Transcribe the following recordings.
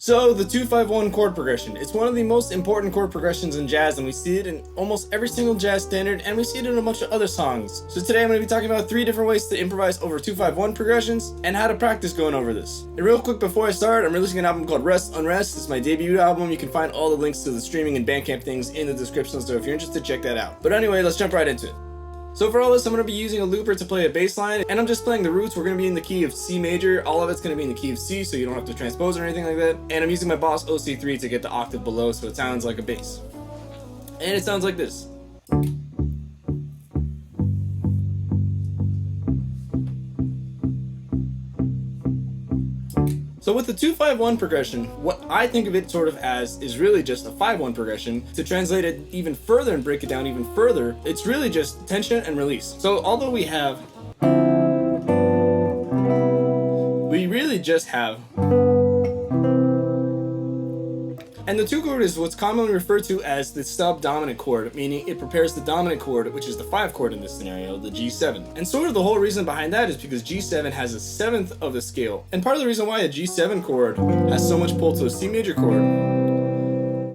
So the 2-5-1 chord progression. It's one of the most important chord progressions in jazz, and we see it in almost every single jazz standard, and we see it in a bunch of other songs. So today I'm going to be talking about 3 different ways to improvise over 2-5-1 progressions, and how to practice going over this. And real quick before I start, I'm releasing an album called Rest Unrest. It's my debut album. You can find all the links to the streaming and Bandcamp things in the description, so if you're interested, check that out. But anyway, let's jump right into it. So for all this, I'm going to be using a looper to play a bass line, and I'm just playing the roots. We're going to be in the key of C major. All of it's going to be in the key of C, so you don't have to transpose or anything like that. And I'm using my Boss OC3 to get the octave below, so it sounds like a bass. And it sounds like this. So with the 2-5-1 progression, what I think of it sort of as is really just a 5-1 progression. To translate it even further and break it down even further, it's really just tension and release. So although we really just have, and the 2 chord is what's commonly referred to as the sub-dominant chord, meaning it prepares the dominant chord, which is the 5 chord in this scenario, the G7. And sort of the whole reason behind that is because G7 has a 7th of the scale. And part of the reason why a G7 chord has so much pull to a C major chord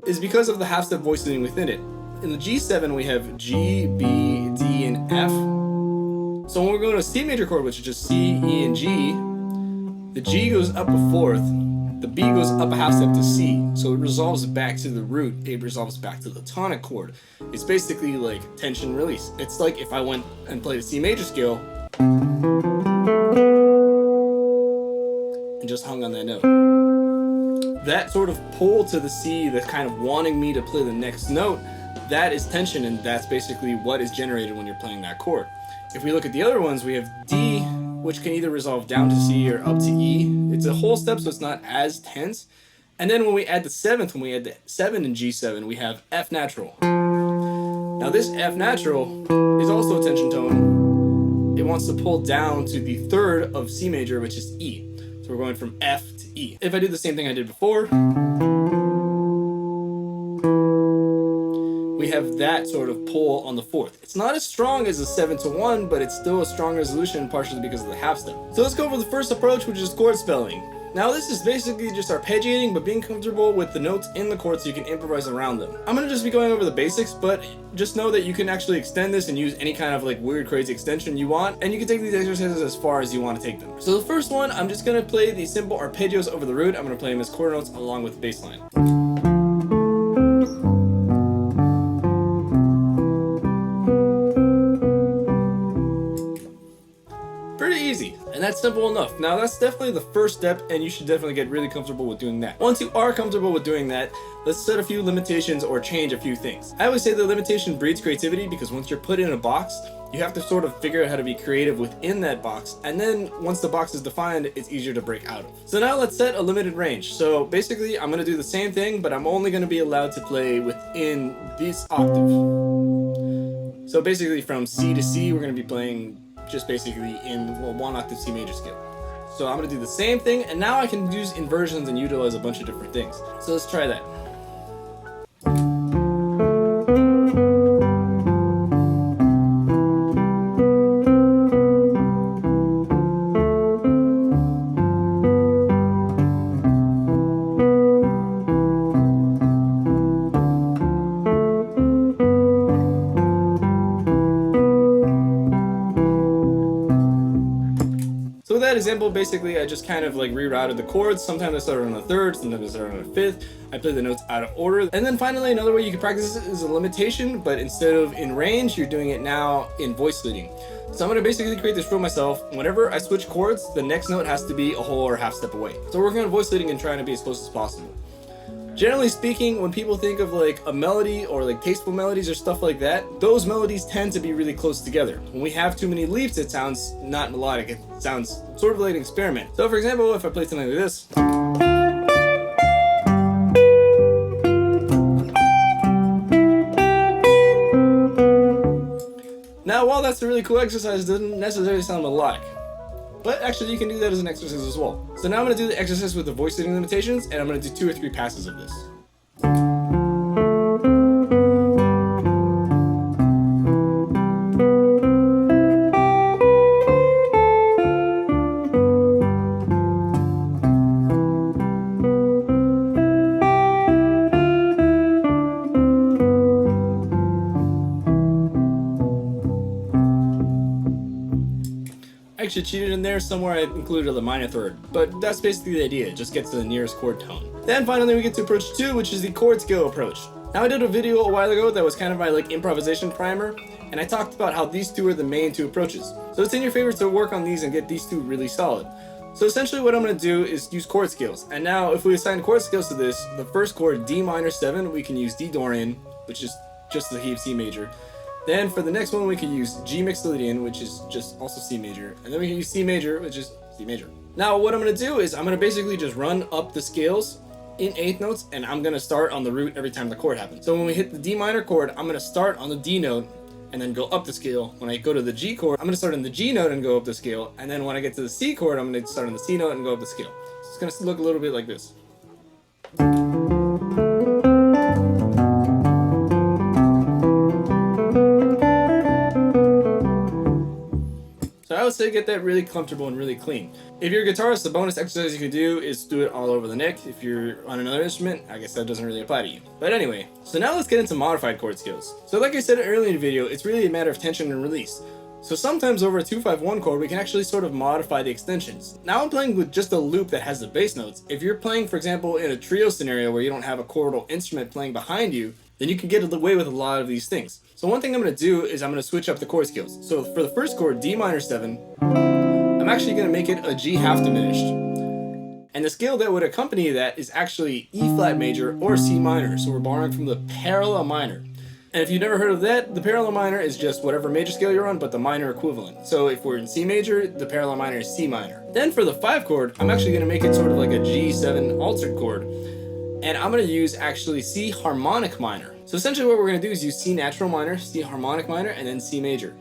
is because of the half-step voice leading within it. In the G7 we have G, B, D, and F. So when we're going to a C major chord, which is just C, E, and G, the G goes up a 4th, the B goes up a half step to C, so it resolves back to the root, it resolves back to the tonic chord. It's basically like tension release. It's like if I went and played a C major scale and just hung on that note. That sort of pull to the C that's kind of wanting me to play the next note, that is tension, and that's basically what is generated when you're playing that chord. If we look at the other ones, we have D, which can either resolve down to C or up to E. It's a whole step, so it's not as tense. And then when we add the 7th, when we add the 7 in G7, we have F natural. Now this F natural is also a tension tone. It wants to pull down to the 3rd of C major, which is E. So we're going from F to E. If I do the same thing I did before, we have that sort of pull on the 4th. It's not as strong as a 7-1, but it's still a strong resolution, partially because of the half step. So let's go over the first approach, which is chord spelling. Now this is basically just arpeggiating, but being comfortable with the notes in the chord so you can improvise around them. I'm gonna just be going over the basics, but just know that you can actually extend this and use any kind of like weird crazy extension you want, and you can take these exercises as far as you want to take them. So the first one, I'm just gonna play the simple arpeggios over the root. I'm gonna play them as chord notes along with the bass line. And that's simple enough. Now that's definitely the first step, and you should definitely get really comfortable with doing that. Once you are comfortable with doing that, let's set a few limitations or change a few things. I always say the limitation breeds creativity, because once you're put in a box, you have to sort of figure out how to be creative within that box, and then once the box is defined, it's easier to break out of. So now let's set a limited range. So basically I'm going to do the same thing, but I'm only going to be allowed to play within this octave. So basically from C to C, we're going to be playing just basically in 1 octave C major scale. So I'm going to do the same thing, and now I can use inversions and utilize a bunch of different things. So let's try that. So with that example, basically I just kind of like rerouted the chords. Sometimes I started on a 3rd, sometimes I started on a 5th. I play the notes out of order. And then finally, another way you can practice this is a limitation, but instead of in range, you're doing it now in voice leading. So I'm going to basically create this rule myself. Whenever I switch chords, the next note has to be a whole or half step away. So we're working on voice leading and trying to be as close as possible. Generally speaking, when people think of like a melody or like tasteful melodies or stuff like that, those melodies tend to be really close together. When we have too many leaps, it sounds not melodic. It sounds sort of like an experiment. So for example, if I play something like this, now while that's a really cool exercise, it doesn't necessarily sound melodic. But actually you can do that as an exercise as well. So now I'm going to do the exercise with the voice leading limitations, and I'm going to do 2 or 3 passes of this. actually cheated in there. Somewhere I included the minor third, but that's basically the idea. Just get to the nearest chord tone. Then finally we get to approach 2, which is the chord scale approach. Now I did a video a while ago that was kind of my like improvisation primer, and I talked about how these two are the main 2 approaches. So it's in your favor to work on these and get these 2 really solid. So essentially what I'm going to do is use chord scales. And now if we assign chord scales to this, the first chord D minor 7, we can use D Dorian, which is just the key of C major. Then for the next one we can use G Mixolydian, which is just also C major. And then we can use C major, which is C major. Now what I'm going to do is I'm going to basically just run up the scales in 8th notes, and I'm going to start on the root every time the chord happens. So when we hit the D minor chord, I'm going to start on the D note and then go up the scale. When I go to the G chord, I'm going to start on the G note and go up the scale. And then when I get to the C chord, I'm going to start on the C note and go up the scale. So it's going to look a little bit like this. So I would say get that really comfortable and really clean. If you're a guitarist, the bonus exercise you can do is do it all over the neck. If you're on another instrument, I guess that doesn't really apply to you. But anyway, so now let's get into modified chord scales. So like I said earlier in the video, it's really a matter of tension and release. So sometimes over a 2-5-1 chord, we can actually sort of modify the extensions. Now I'm playing with just a loop that has the bass notes. If you're playing, for example, in a trio scenario where you don't have a chordal instrument playing behind you, then you can get away with a lot of these things. So one thing I'm going to do is I'm going to switch up the chord scales. So for the first chord, D minor 7, I'm actually going to make it a G half diminished. And the scale that would accompany that is actually E flat major or C minor. So we're borrowing from the parallel minor. And if you've never heard of that, the parallel minor is just whatever major scale you're on, but the minor equivalent. So if we're in C major, the parallel minor is C minor. Then for the 5 chord, I'm actually going to make it sort of like a G7 altered chord. And I'm going to use actually C harmonic minor. So essentially what we're going to do is use C natural minor, C harmonic minor, and then C major.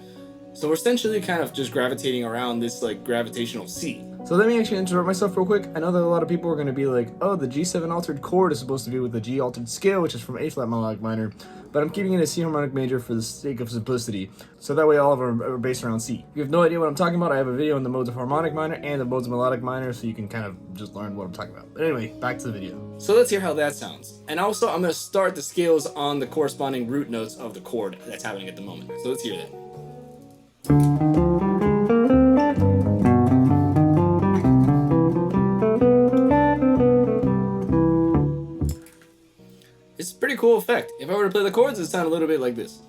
So we're essentially kind of just gravitating around this like gravitational C. So let me actually interrupt myself real quick. I know that a lot of people are going to be like, oh, the G7 altered chord is supposed to be with the G altered scale, which is from A flat melodic minor, but I'm keeping it a C harmonic major for the sake of simplicity. So that way all of them are based around C. If you have no idea what I'm talking about, I have a video on the modes of harmonic minor and the modes of melodic minor, so you can kind of just learn what I'm talking about. But anyway, back to the video. So let's hear how that sounds. And also I'm going to start the scales on the corresponding root notes of the chord that's happening at the moment. So let's hear that. It's a pretty cool effect. If I were to play the chords, it'd sound a little bit like this.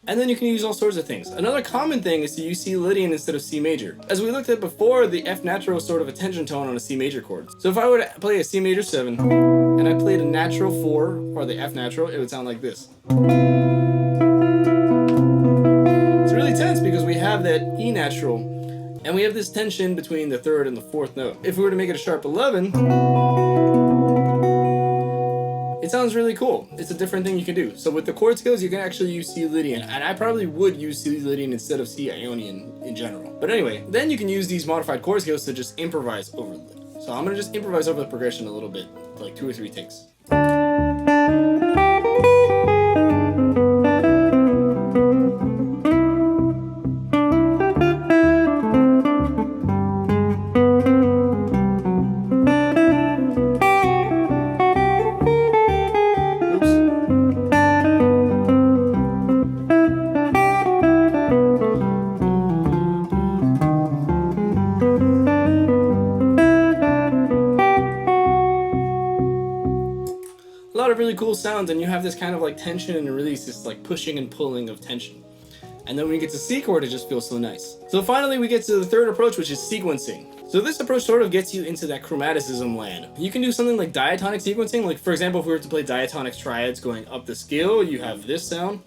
And then you can use all sorts of things. Another common thing is to use C Lydian instead of C major. As we looked at before, the F natural is sort of a tension tone on a C major chord. So if I were to play a C major 7, and I played a natural 4, or the F natural, it would sound like this. It's really tense because we have that E natural, and we have this tension between the 3rd and the 4th note. If we were to make it a sharp 11, it sounds really cool. It's a different thing you can do. So with the chord scales, you can actually use C Lydian, and I probably would use C Lydian instead of C Ionian in general. But anyway, then you can use these modified chord scales to just improvise over them. So I'm gonna just improvise over the progression a little bit, like 2 or 3 takes. A lot of really cool sounds, and you have this kind of like tension and release, this like pushing and pulling of tension. And then when you get to C chord, it just feels so nice. So finally we get to the 3rd approach, which is sequencing. So this approach sort of gets you into that chromaticism land. You can do something like diatonic sequencing. Like for example, if we were to play diatonic triads going up the scale, you have this sound.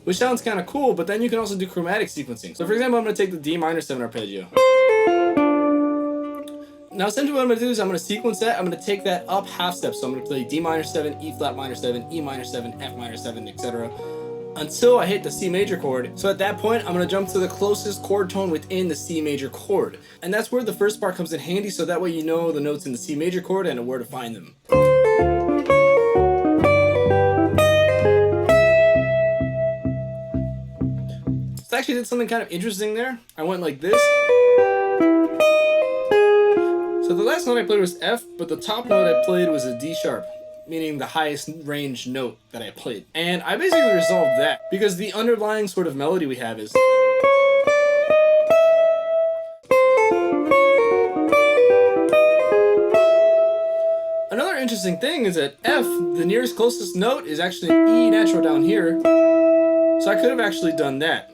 Which sounds kind of cool, but then you can also do chromatic sequencing. So for example, I'm going to take the D minor 7 arpeggio. Now essentially what I'm going to do is I'm going to sequence that. I'm going to take that up half step. So I'm going to play D minor 7, E flat minor 7, E minor 7, F minor 7, etc. until I hit the C major chord. So at that point, I'm going to jump to the closest chord tone within the C major chord. And that's where the first part comes in handy, so that way you know the notes in the C major chord and where to find them. So I actually did something kind of interesting there. I went like this, So the last note I played was F, but the top note I played was a D sharp, meaning the highest range note that I played. And I basically resolved that because the underlying sort of melody we have is... Another interesting thing is that F, the nearest closest note, is actually an E natural down here. So I could have actually done that.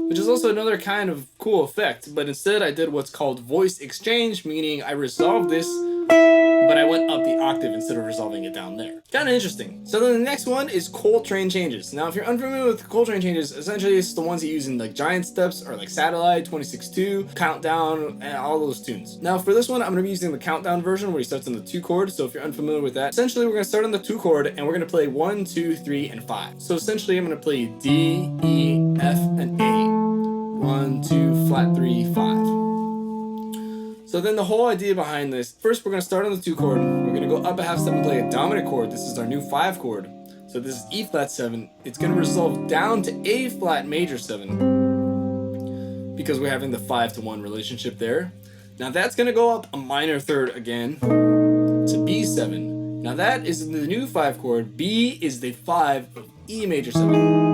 Which is also another kind of cool effect, but instead I did what's called voice exchange, meaning I resolved this, but I went up the octave instead of resolving it down there. Kind of interesting. So then the next one is Coltrane changes. Now if you're unfamiliar with Coltrane changes, essentially it's the ones you use in like Giant Steps or like Satellite, 26-2, Countdown, and all those tunes. Now for this one, I'm going to be using the Countdown version where he starts on the 2 chord. So if you're unfamiliar with that, essentially we're going to start on the 2 chord and we're going to play 1, 2, 3, and 5. So essentially I'm going to play D, E, F, and A. 1, 2, flat 3, 5. So then the whole idea behind this, first we're going to start on the 2 chord, we're going to go up a half step and play a dominant chord. This is our new 5 chord. So this is E flat 7. It's going to resolve down to A flat major 7 because we're having the 5-to-1 relationship there. Now that's going to go up a minor third again to B7. Now that is the new 5 chord. B is the 5 of E major 7.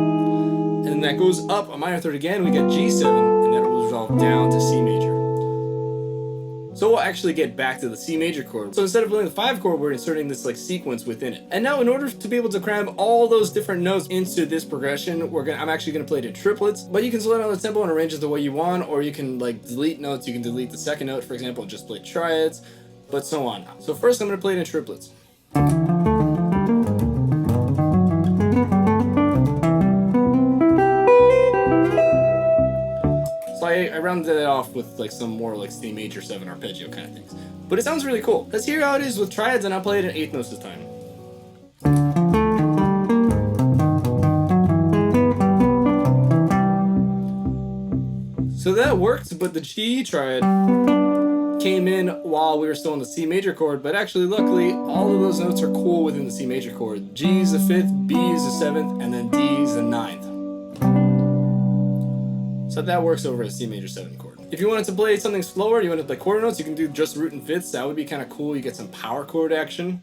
And then that goes up a minor third again, we get G7, and that will resolve down to C major. So we'll actually get back to the C major chord. So instead of playing the 5 chord, we're inserting this like sequence within it. And now in order to be able to cram all those different notes into this progression, I'm actually gonna play it in triplets, but you can slow down the tempo and arrange it the way you want, or you can like delete notes. You can delete the second note, for example, and just play triads, but so on. So first I'm gonna play it in triplets. So I rounded it off with like some more like C major 7 arpeggio kind of things. But it sounds really cool. Let's hear how it is with triads, and I'll play it in 8th notes this time. So that worked, but the G triad came in while we were still on the C major chord, but actually luckily all of those notes are cool within the C major chord. G is the 5th, B is the 7th, and then D is the 9th. So that works over a C major 7 chord. If you wanted to play something slower, you wanted to play quarter notes, you can do just root and fifths. That would be kind of cool. You get some power chord action.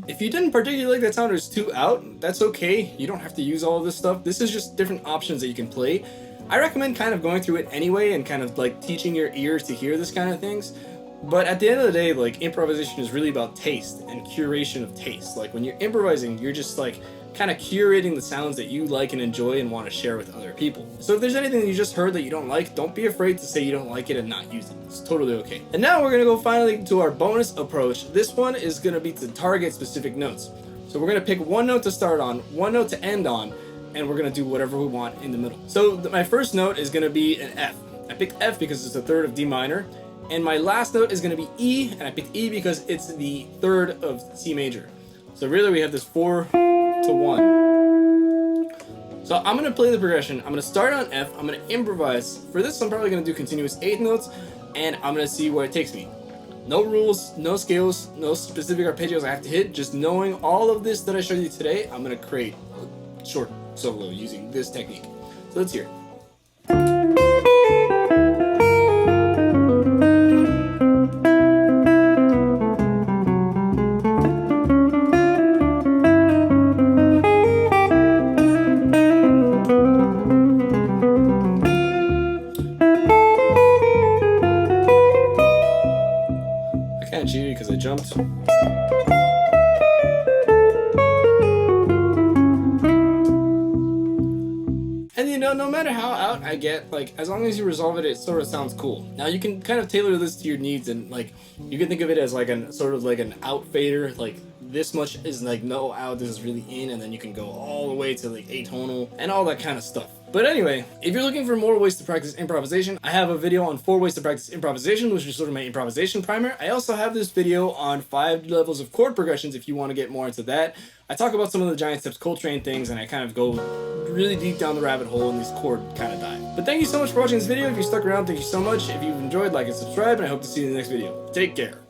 If you didn't particularly like that sound or it's too out, that's okay. You don't have to use all of this stuff. This is just different options that you can play. I recommend kind of going through it anyway and kind of like teaching your ears to hear this kind of things. But at the end of the day, like, improvisation is really about taste and curation of taste. Like, when you're improvising, you're just like kind of curating the sounds that you like and enjoy and want to share with other people. So if there's anything that you just heard that you don't like, don't be afraid to say you don't like it and not use it. It's totally okay. And now we're gonna go finally to our bonus approach. This one is gonna be to target specific notes. So we're gonna pick one note to start on, one note to end on, and we're gonna do whatever we want in the middle. So my first note is gonna be an F. I picked F because it's a third of D minor. And my last note is going to be E, and I picked E because it's the third of C major. So really we have this 4-to-1. So I'm going to play the progression. I'm going to start on F, I'm going to improvise. For this I'm probably going to do continuous 8th notes, and I'm going to see where it takes me. No rules, no scales, no specific arpeggios I have to hit. Just knowing all of this that I showed you today, I'm going to create a short solo using this technique. So let's hear it. Cheated because I jumped. And you know, no matter how out I get, like, as long as you resolve it, it sort of sounds cool. Now you can kind of tailor this to your needs, and like you can think of it as like an sort of like an out fader, like this much is like no out, this is really in, and then you can go all the way to like atonal and all that kind of stuff. But anyway, if you're looking for more ways to practice improvisation, I have a video on 4 ways to practice improvisation, which is sort of my improvisation primer. I also have this video on 5 levels of chord progressions if you want to get more into that. I talk about some of the Giant Steps Coltrane things, and I kind of go really deep down the rabbit hole in these chord kind of dive. But thank you so much for watching this video. If you stuck around, thank you so much. If you've enjoyed, like and subscribe, and I hope to see you in the next video. Take care.